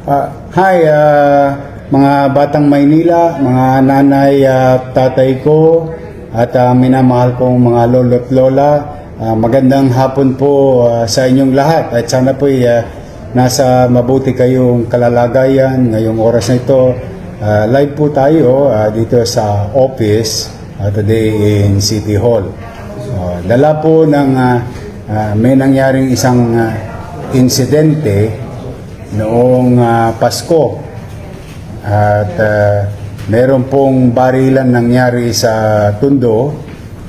Hi, mga batang Maynila, mga nanay at tatay ko, at minamahal kong mga lolo't lola. Magandang hapon po sa inyong lahat, at sana po nasa mabuti kayong kalalagayan ngayong oras na ito. Live po tayo dito sa office today in City Hall. Dala po ng may nangyaring isang insidente noong Pasko, at meron pong barilan nangyari sa Tondo,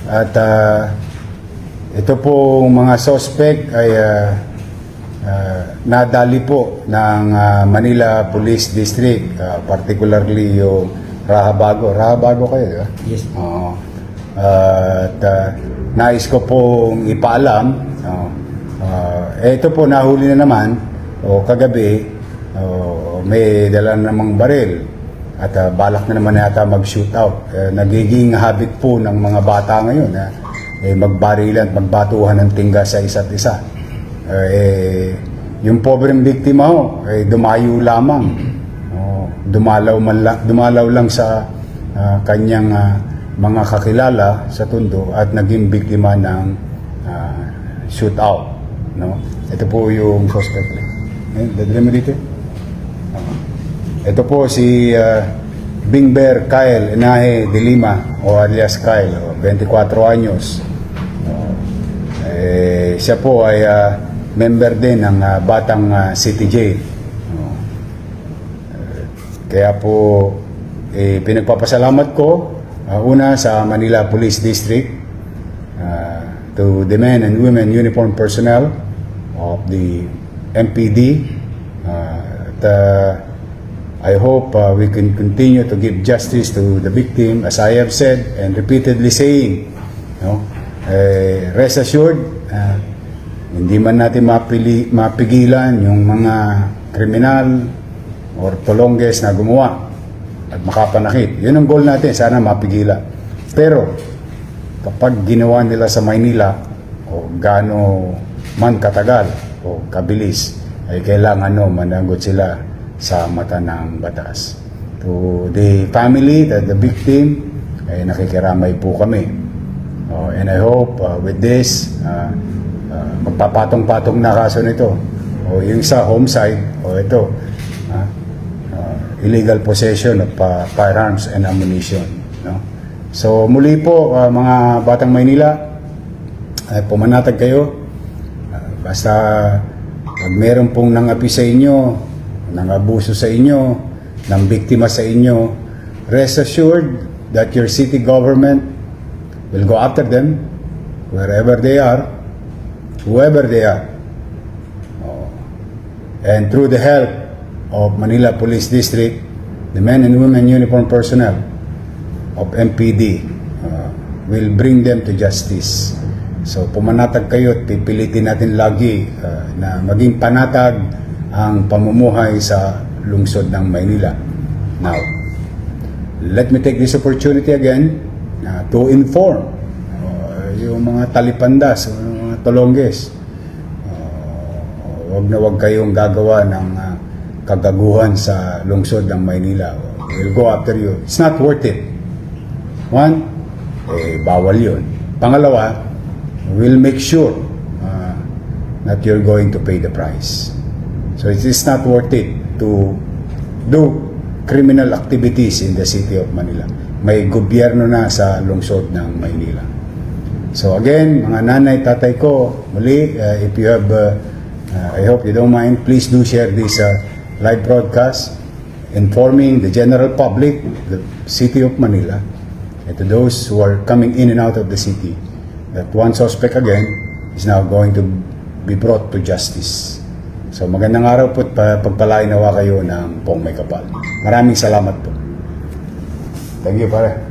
at ito pong mga suspect ay nadali po ng Manila Police District, particularly yung Rahabago kayo, di ba? Yes. At nais ko pong ipaalam, ito po nahuli na naman kagabi, may dala namang baril at balak na naman yata mag-shoot out. Nagiging habit po ng mga bata ngayon magbarilan at magbatuhan ng tingga sa isa't isa. Yung pobreng biktima dumayo lamang, dumalaw lang sa kanyang mga kakilala sa Tondo at naging biktima ng shoot out, no? Ito po yung suspect. Dadali mo dito. Ito po si Bingber Kyle Enaje de Lima, o alias Kyle, 24 anyos. Siya po ay member din ng Batang City Jail. Kaya po pinagpapasalamat ko una sa Manila Police District, to the men and women uniformed personnel of the MPD. I hope we can continue to give justice to the victim, as I have said and repeatedly saying. Rest assured, hindi man natin mapigilan yung mga kriminal or tulongges na gumawa at makapanakit. Yun ang goal natin, sana mapigilan. Pero kapag ginawa nila sa Maynila, o gaano man katagal o kabilis, ay kailangan managot sila sa mata ng batas. To the family, the victim, ay nakikiramay po kami. And I hope with this, magpapatong-patong na kaso nito. O yung sa homicide, o ito, illegal possession of firearms and ammunition. No? So muli po, mga batang Maynila, pumanatag kayo. Basta pag meron pong nangapi sa inyo, nangabuso sa inyo, ng biktima sa inyo, rest assured that your city government will go after them wherever they are, whoever they are. And through the help of Manila Police District, the men and women uniformed personnel of MPD will bring them to justice. So pumanatag kayo at pipilitin natin lagi na maging panatag ang pamumuhay sa lungsod ng Maynila. Now, let me take this opportunity again to inform yung mga talipandas, mga tolongges. Wag na wag kayong gagawa ng kagaguhan sa lungsod ng Maynila. We'll go after you. It's not worth it. One, bawal yun. Pangalawa, we'll make sure that you're going to pay the price. So it is not worth it to do criminal activities in the city of Manila. May gobyerno na sa lungsod ng Maynila. So again, mga nanay, tatay ko, muli, if you have, I hope you don't mind, please do share this live broadcast informing the general public, the city of Manila, and to those who are coming in and out of the city, that one suspect again is now going to be brought to justice. So magandang araw po at pagpalain nawa kayo ng pong may kapal. Maraming salamat po. Thank you, pare.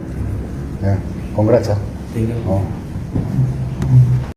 Yeah. Congrats, ha. Thank you. Oh.